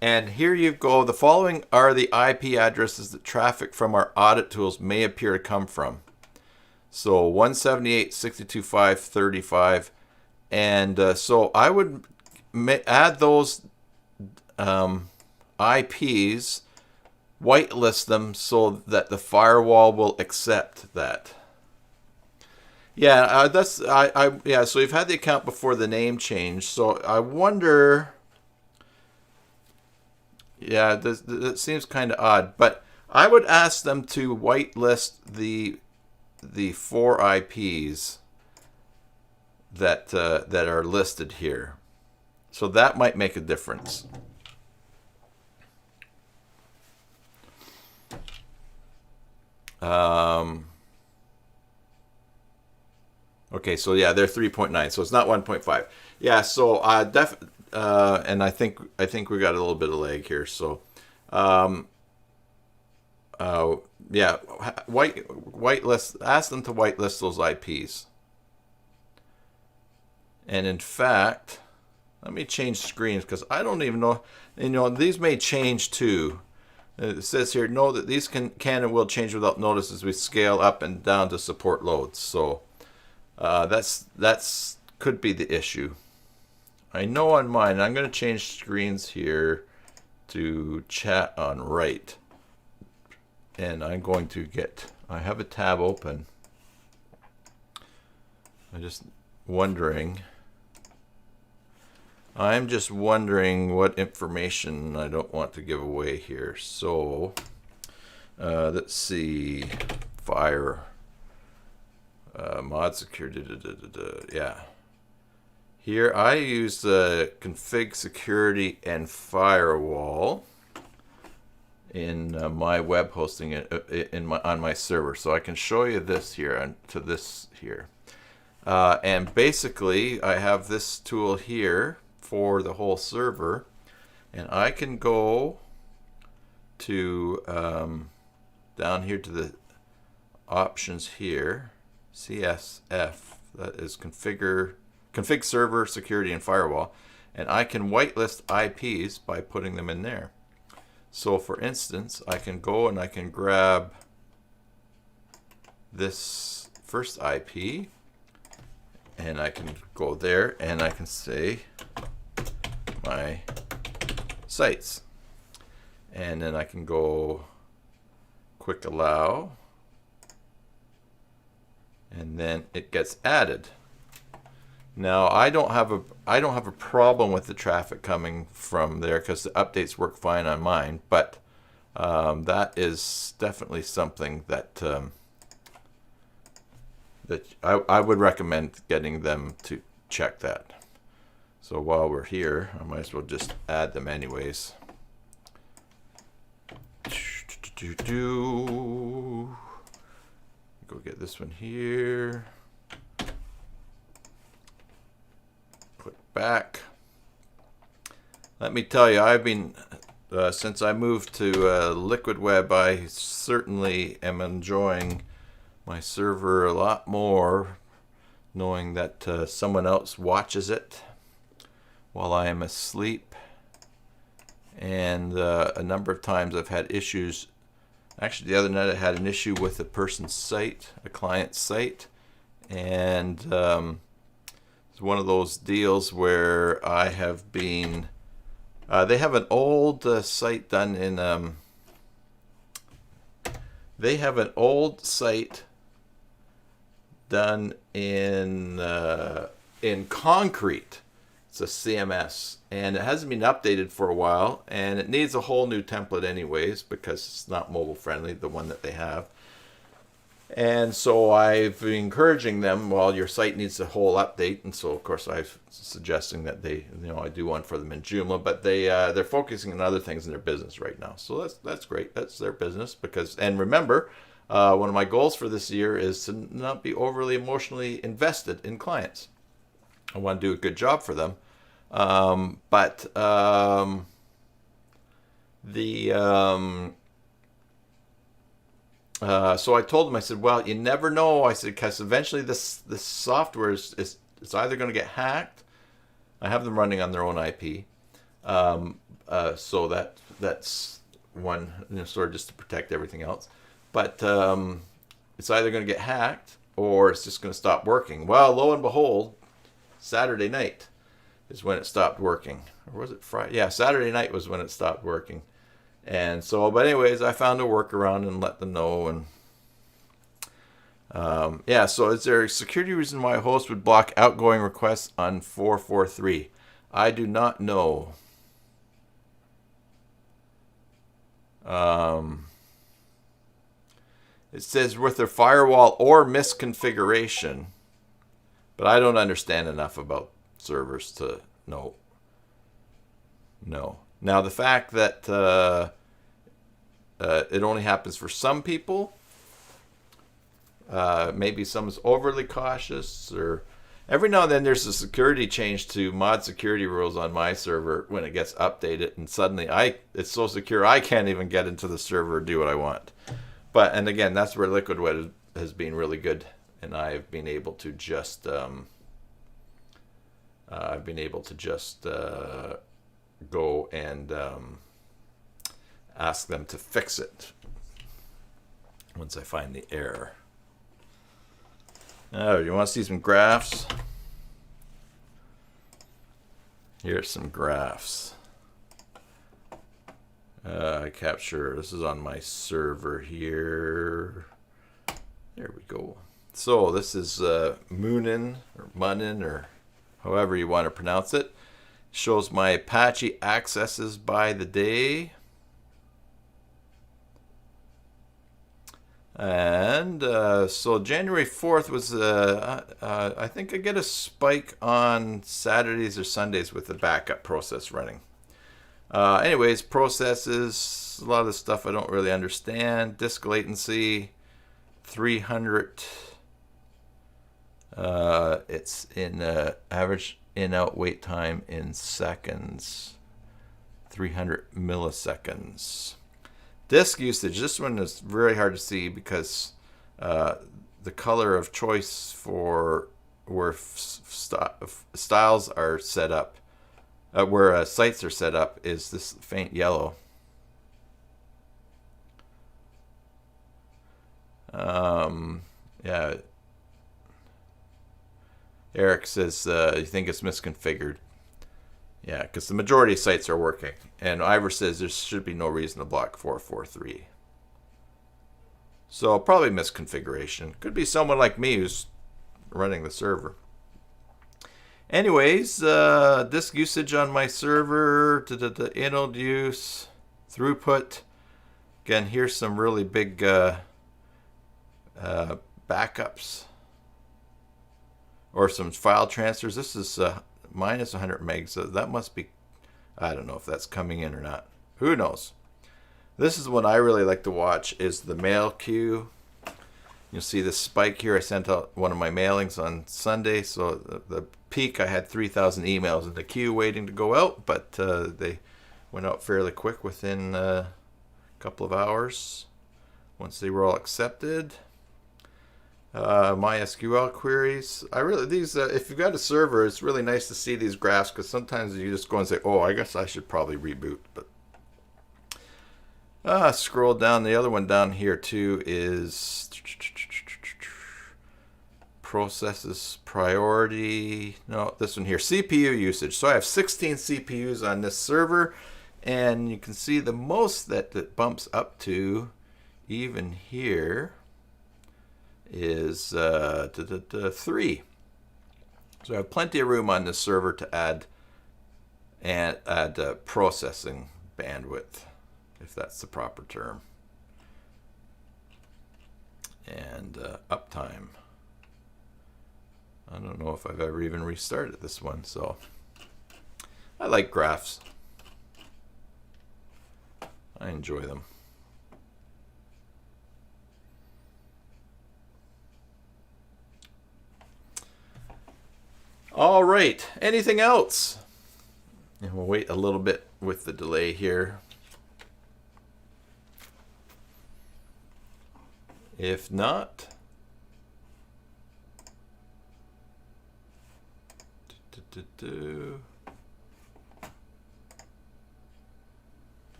Speaker 1: And here you go. The following are the IP addresses that traffic from our audit tools may appear to come from. So 178.62.5.35. And so I would add those IPs, whitelist them so that the firewall will accept that. Yeah, yeah. So you've had the account before the name change. So I wonder. Yeah, that seems kind of odd. But I would ask them to whitelist the 4 IPs that are listed here. So that might make a difference. Okay, so yeah, they're 3.9, so it's not 1.5. Yeah, so and I think we got a little bit of lag here. So, yeah, whitelist. Ask them to whitelist those IPs. And in fact, let me change screens because I don't even know. You know, these may change too. It says here, know that these can and will change without notice as we scale up and down to support loads. So that's could be the issue. I know on mine, I'm going to change screens here to chat on right. And I'm going to I have a tab open. I'm just wondering what information I don't want to give away here. So let's see, mod security, yeah. Here I use the config security and firewall in my web hosting on my server. So I can show you this here to this here. And basically I have this tool here for the whole server, and I can go to down here to the options here, CSF, that is config server, security, and firewall, and I can whitelist IPs by putting them in there. So for instance, I can go and I can grab this first IP, and I can go there and I can say my sites, and then I can go quick allow, and then it gets added. Now I don't have a problem with the traffic coming from there because the updates work fine on mine, but that is definitely something that that I would recommend getting them to check that. So while we're here, I might as well just add them anyways. Go get this one here. Click back. Let me tell you, I've been, since I moved to Liquid Web, I certainly am enjoying my server a lot more, knowing that someone else watches it while I am asleep. And a number of times I've had issues. Actually, the other night I had an issue with a person's site, a client's site, and it's one of those deals where I have been. They have an old site done in. They have an old site done in concrete. It's a CMS, and it hasn't been updated for a while, and it needs a whole new template anyways because it's not mobile friendly, the one that they have. And so I've been encouraging them, well, your site needs a whole update, and so of course I'm suggesting that they, I do one for them in Joomla, but they're focusing on other things in their business right now. So that's great. That's their business and remember, one of my goals for this year is to not be overly emotionally invested in clients. I want to do a good job for them. So I told them, I said, well, you never know. I said, because eventually this software is either going to get hacked. I have them running on their own IP. So that's one, sort of just to protect everything else. But it's either going to get hacked or it's just going to stop working. Well, lo and behold, Saturday night is when it stopped working. Or was it Friday? Yeah, Saturday night was when it stopped working. And so, but anyways, I found a workaround and let them know. And yeah, so is there a security reason why a host would block outgoing requests on 443? I do not know. It says with a firewall or misconfiguration, but I don't understand enough about servers to know. No. Now, the fact that it only happens for some people, maybe someone's overly cautious, or every now and then there's a security change to mod security rules on my server when it gets updated, and suddenly it's so secure I can't even get into the server or do what I want. But, and again, that's where Liquid Web has been really good, and I've been able to just go and ask them to fix it once I find the error. Oh, you want to see some graphs? Here's some graphs. I capture, this is on my server here. There we go. So this is Moonin or Munin or however you want to pronounce it. Shows my Apache accesses by the day. And so January 4th was, I think I get a spike on Saturdays or Sundays with the backup process running. Anyways, processes, a lot of the stuff I don't really understand. Disk latency, 300. It's in average in-out wait time in seconds, 300 milliseconds. Disk usage, this one is very hard to see because the color of choice for where styles are set up, where sites are set up, is this faint yellow. Yeah. Eric says you think it's misconfigured. Yeah, because the majority of sites are working. And Ivor says there should be no reason to block 443. So probably misconfiguration. Could be someone like me who's running the server. Anyways, disk usage on my server, inode use, throughput. Again, here's some really big backups or some file transfers. This is minus 100 megs. So that must be, I don't know if that's coming in or not. Who knows? This is what I really like to watch, is the mail queue. You'll see this spike here. I sent out one of my mailings on Sunday, so the peak I had 3,000 emails in the queue waiting to go out, but they went out fairly quick within a couple of hours once they were all accepted. MySQL queries. If you've got a server, it's really nice to see these graphs, because sometimes you just go and say, oh, I guess I should probably reboot. But scroll down. The other one down here too is processes priority. No, this one here, CPU usage. So I have 16 CPUs on this server, and you can see the most that it bumps up to, even here, is 3. So I have plenty of room on this server to add processing bandwidth, if that's the proper term, and uptime. I don't know if I've ever even restarted this one, so I like graphs. I enjoy them. All right, anything else? And we'll wait a little bit with the delay here. If not,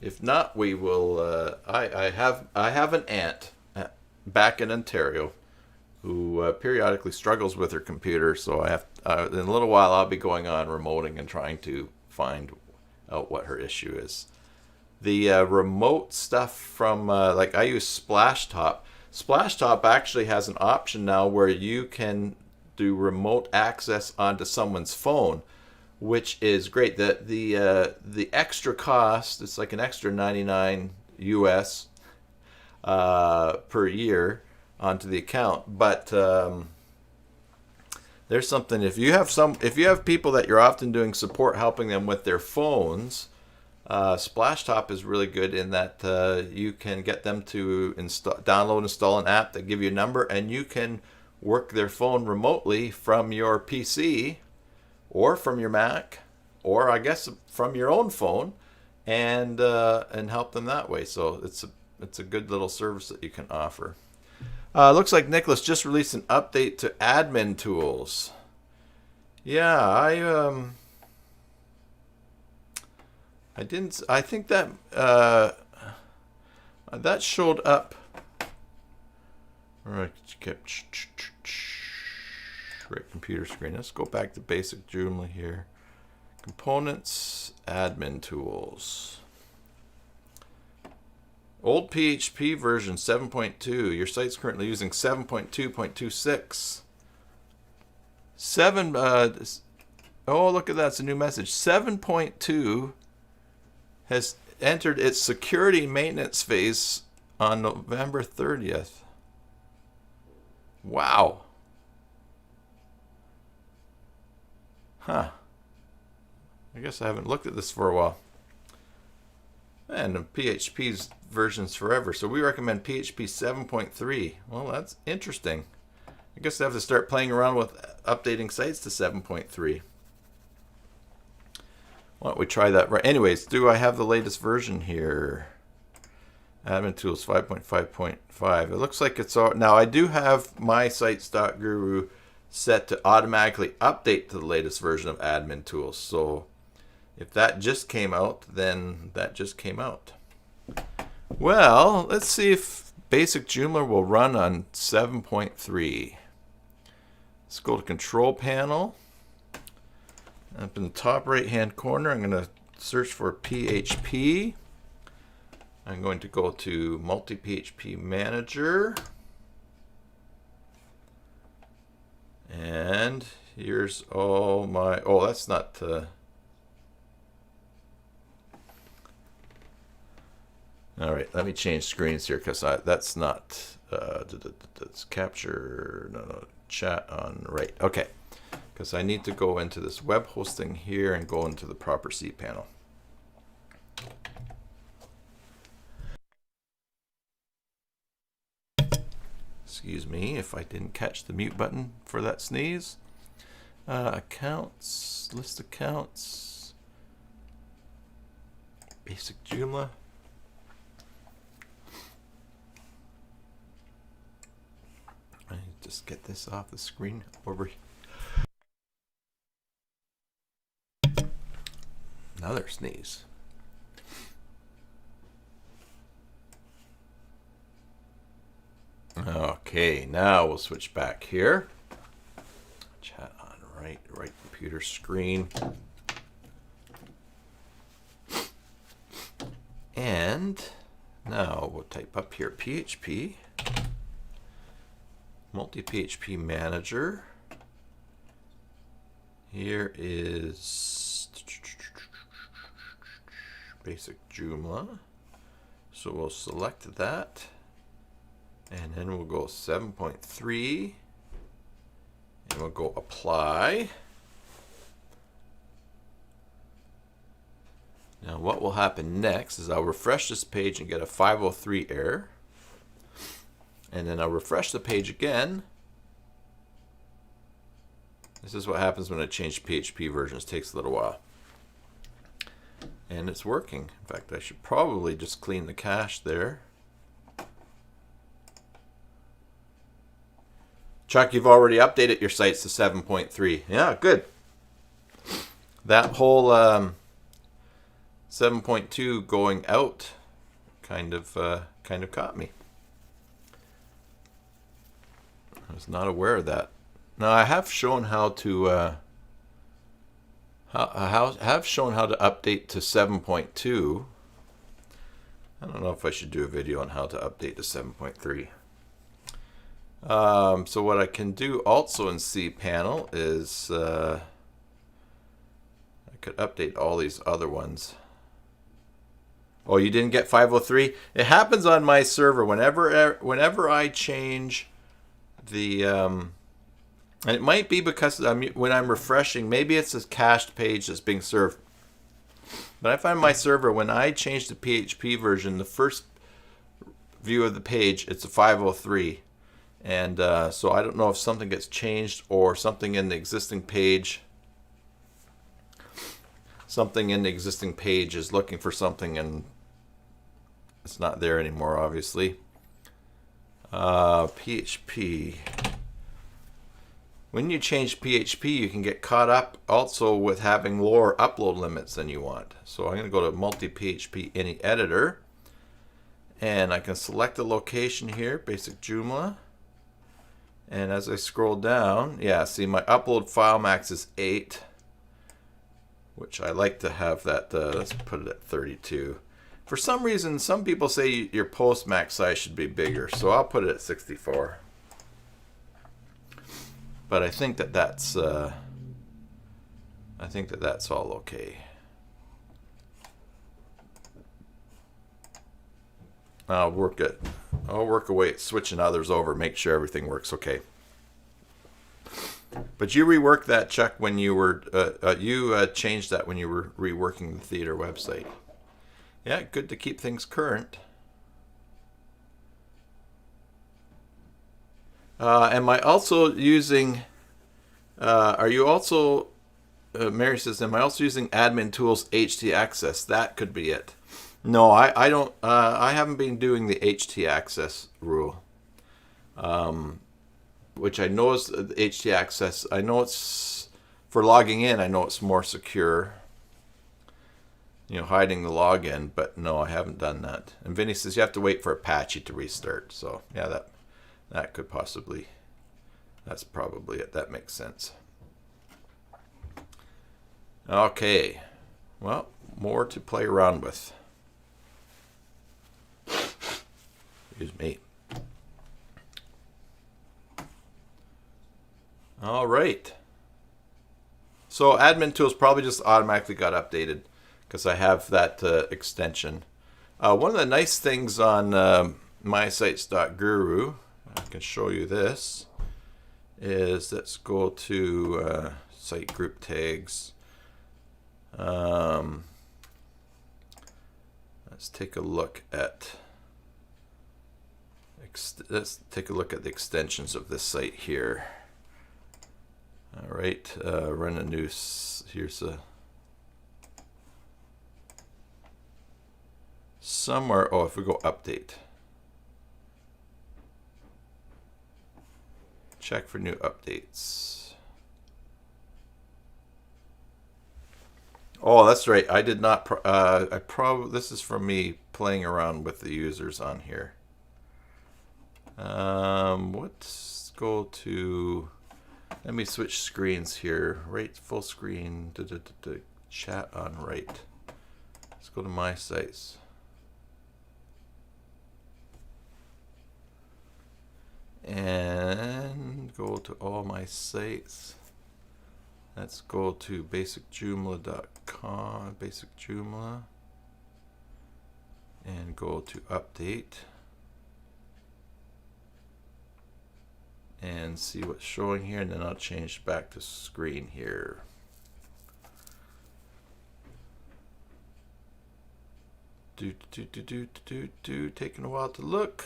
Speaker 1: If not, we will. I have an aunt back in Ontario who periodically struggles with her computer, so I have in a little while I'll be going on remoting and trying to find out what her issue is. The remote stuff from like I use Splashtop. Splashtop actually has an option now where you can do remote access onto someone's phone, which is great. The extra cost, it's like an extra 99 US per year onto the account, but there's something, if you have people that you're often doing support helping them with their phones, Splashtop is really good in that you can get them to download and install an app that give you a number, and you can work their phone remotely from your PC or from your Mac, or I guess from your own phone, and help them that way. So it's a good little service that you can offer. Looks like Nicholas just released an update to admin tools. Yeah, I didn't. I think that that showed up. Right, computer screen. Let's go back to basic Joomla here. Components, admin tools. Old PHP version 7.2. Your site's currently using 7.2.26. 7. Oh, look at that! It's a new message. 7.2 has entered its security maintenance phase on November 30th. Wow. Huh. I guess I haven't looked at this for a while. And PHP's versions forever. So we recommend PHP 7.3. Well, that's interesting. I guess I have to start playing around with updating sites to 7.3. Why don't we try that? Right. Anyways, do I have the latest version here? Admin Tools 5.5.5. It looks like it's all. Now I do have mysites.guru set to automatically update to the latest version of Admin Tools. So if that just came out, then that just came out. Well, let's see if basic Joomla will run on 7.3. Let's go to Control Panel. Up in the top right hand corner, I'm going to search for PHP. I'm going to go to Multi-PHP Manager. And here's all my, oh, that's not, all right, let me change screens here because that's not, that's capture, no, chat on right. Okay, because I need to go into this web hosting here and go into the proper cPanel. Excuse me if I didn't catch the mute button for that sneeze. Accounts, list accounts, basic Joomla. I just get this off the screen over here. Another sneeze. Okay, now we'll switch back here. Chat on right computer screen. And now we'll type up here PHP, Multi-PHP Manager. Here is basic Joomla. So we'll select that. And then we'll go 7.3. And we'll go apply. Now what will happen next is I'll refresh this page and get a 503 error. And then I'll refresh the page again. This is what happens when I change PHP versions. It takes a little while. And it's working. In fact, I should probably just clean the cache there. Chuck, you've already updated your sites to 7.3. Yeah, good. That whole 7.2 going out kind of caught me. I was not aware of that. Now I have shown how to have shown how to update to 7.2. I don't know if I should do a video on how to update to 7.3. So what I can do also in cPanel is I could update all these other ones. Oh, you didn't get 503? It happens on my server whenever I change the and it might be because when I'm refreshing, maybe it's a cached page that's being served. But I find my server, when I change the PHP version, the first view of the page, it's a 503. And so I don't know if something gets changed or something in the existing page. Something in the existing page is looking for something and it's not there anymore, obviously. PHP. When you change PHP, you can get caught up also with having lower upload limits than you want. So I'm going to go to multi-PHP any editor. And I can select the location here, basic Joomla. And as I scroll down, yeah, see my upload file max is 8. Which I like to have that, let's put it at 32. For some reason, some people say your post max size should be bigger. So I'll put it at 64. But I think that that's all okay. I'll work away at switching others over, make sure everything works okay. But you reworked that, Chuck, when you were changed that when you were reworking the theater website. Yeah, good to keep things current. Am I also using, are you also, Mary says, am I also using admin tools htaccess? That could be it. No, I don't, I haven't been doing the htaccess rule. Which I know is the htaccess. I know it's, for logging in, I know it's more secure. You know, hiding the login, but no, I haven't done that. And Vinny says you have to wait for Apache to restart. So, yeah, that could possibly, that's probably it. That makes sense. Okay. Well, more to play around with. Excuse me. All right. So admin tools probably just automatically got updated because I have that extension. One of the nice things on mysites.guru, I can show you this, is let's go to site group tags. Let's take a look at the extensions of this site here. All right, run a new. Here's a somewhere. Oh, if we go update. Check for new updates. Oh, that's right. I did not. This is from me playing around with the users on here. Let's go to. Let me switch screens here. Right, full screen. Chat on right. Let's go to my sites. And go to all my sites. Let's go to basicjoomla.com, basic Joomla, and go to update and see what's showing here, and then I'll change back to screen here. Taking a while to look.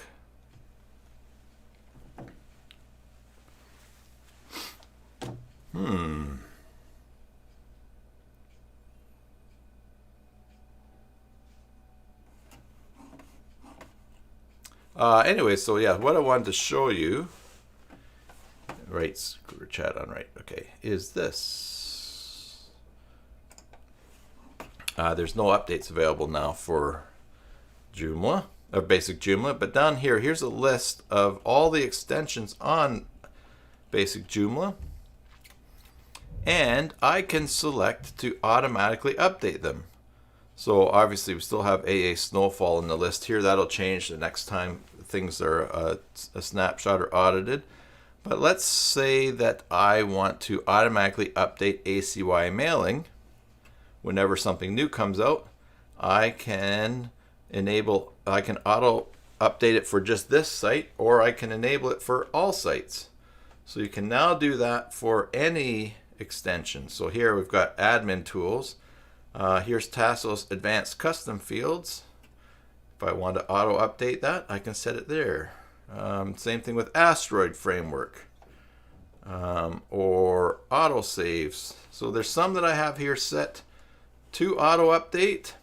Speaker 1: Anyway, so yeah, what I wanted to show you, right, chat on right, okay, is this. There's no updates available now for Joomla, or basic Joomla, but down here, here's a list of all the extensions on basic Joomla, and I can select to automatically update them. So obviously we still have AA Snowfall in the list here. That'll change the next time things are a snapshot or audited. But let's say that I want to automatically update ACY mailing. Whenever something new comes out, I can auto update it for just this site, or I can enable it for all sites. So you can now do that for any extension. So here we've got admin tools. Here's Tasso's advanced custom fields. If I want to auto update that, I can set it there. Same thing with Asteroid Framework or auto saves. So there's some that I have here set to auto update,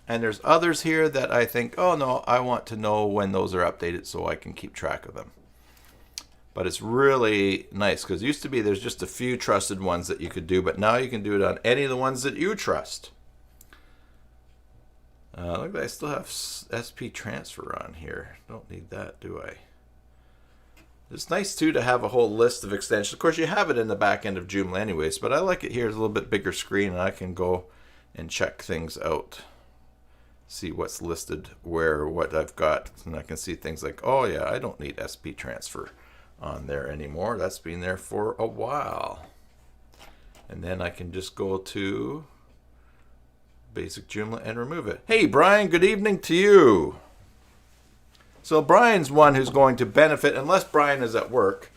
Speaker 1: and there's others here that I think, oh no, I want to know when those are updated so I can keep track of them. But it's really nice because it used to be there's just a few trusted ones that you could do, but now you can do it on any of the ones that you trust. Look, I still have SP transfer on here. Don't need that, do I? It's nice too to have a whole list of extensions. Of course, you have it in the back end of Joomla anyways, but I like it here. It's a little bit bigger screen, and I can go and check things out. See what's listed where, what I've got, and I can see things like, oh yeah, I don't need SP transfer on there anymore. That's been there for a while. And then I can just go to basic Joomla and remove it. Hey Brian, good evening to you. So Brian's one who's going to benefit, unless Brian is at work.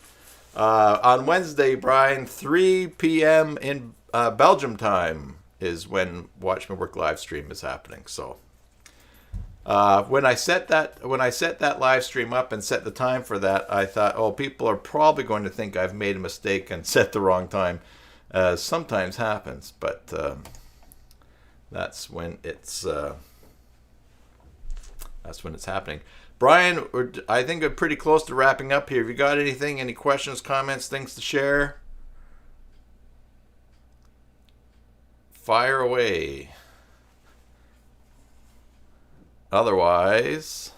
Speaker 1: On Wednesday, Brian, 3 p.m. in Belgium time is when Watch My Work live stream is happening. So when I set that live stream up and set the time for that, I thought, oh, people are probably going to think I've made a mistake and set the wrong time. Sometimes happens, but that's when it's happening. Brian, I think we're pretty close to wrapping up here. Have you got anything, any questions, comments, things to share? Fire away. Otherwise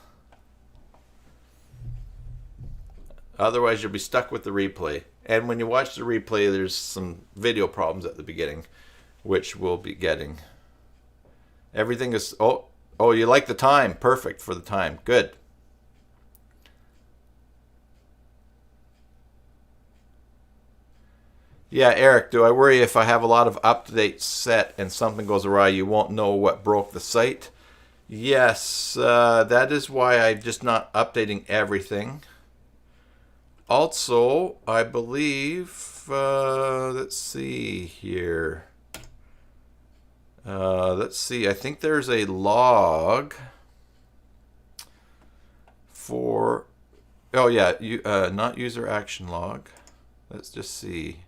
Speaker 1: you'll be stuck with the replay. And when you watch the replay, there's some video problems at the beginning, which we'll be getting. Everything is, oh, you like the time. Perfect for the time. Good. Yeah, Eric, do I worry if I have a lot of up-to-date set and something goes awry, you won't know what broke the site? Yes, that is why I'm just not updating everything. Also, I believe, let's see here. Let's see, I think there's a log for, oh yeah, not user action log. Let's just see.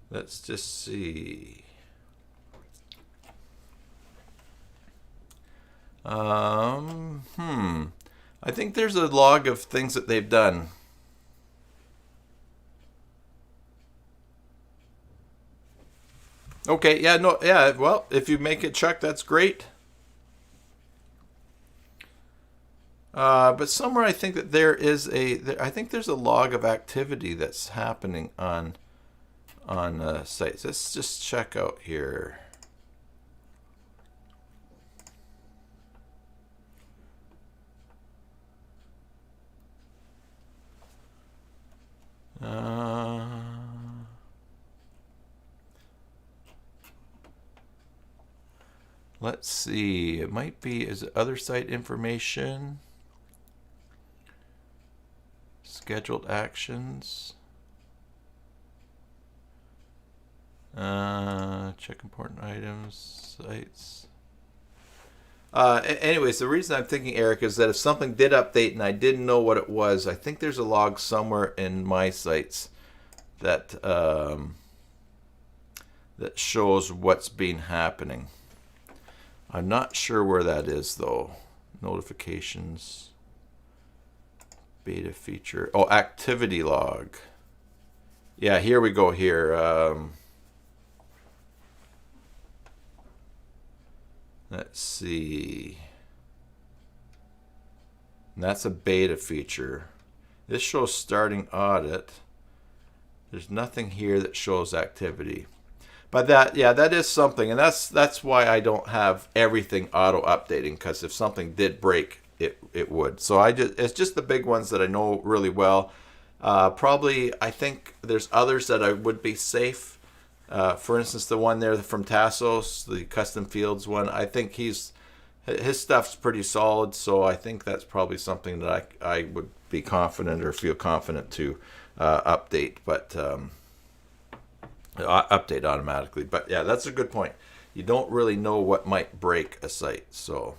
Speaker 1: Let's just see. I think there's a log of things that they've done. Okay, yeah, no, yeah, well, if you make it check, that's great. But somewhere I think that I think there's a log of activity that's happening on sites. Let's just check out here. Let's see. It might be, is it other site information? Scheduled actions. Check important items, sites. Anyways, the reason I'm thinking, Eric, is that if something did update and I didn't know what it was, I think there's a log somewhere in my sites that that shows what's been happening. I'm not sure where that is though. Notifications, beta feature. Oh, activity log. Yeah, here we go here. Let's see. And that's a beta feature. This shows starting audit. There's nothing here that shows activity. But that, yeah, that is something, and that's why I don't have everything auto updating, because if something did break, it would. So it's just the big ones that I know really well. Probably, I think there's others that I would be safe. For instance, the one there from Tassos, the custom fields one, I think his stuff's pretty solid. So I think that's probably something that I would be confident or feel confident to update. But update automatically. But yeah, that's a good point. You don't really know what might break a site. So,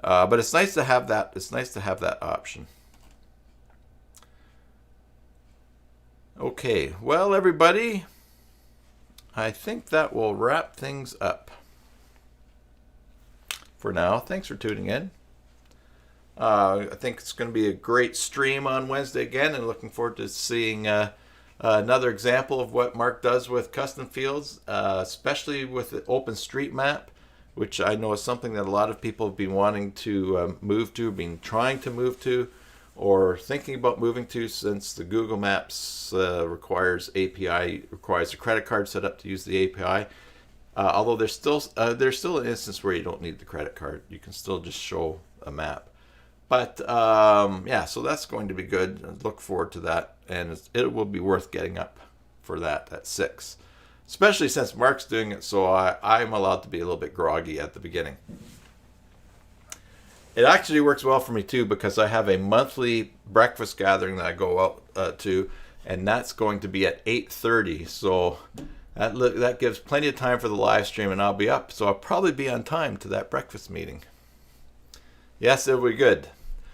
Speaker 1: but it's nice to have that. It's nice to have that option. Okay, well, everybody, I think that will wrap things up for now. Thanks for tuning in. I think it's going to be a great stream on Wednesday again, and looking forward to seeing another example of what Mark does with custom fields, especially with the OpenStreetMap, which I know is something that a lot of people have been wanting to move to, been trying to move to, or thinking about moving to, since the Google Maps requires a credit card set up to use the API. Although there's still an instance where you don't need the credit card. You can still just show a map. But yeah, so that's going to be good. I look forward to that, and it will be worth getting up for that at 6, especially since Mark's doing it, so I'm allowed to be a little bit groggy at the beginning. It actually works well for me too, because I have a monthly breakfast gathering that I go out to, and that's going to be at 8:30. So that gives plenty of time for the live stream, and I'll be up, so I'll probably be on time to that breakfast meeting. Yes, it'll be good.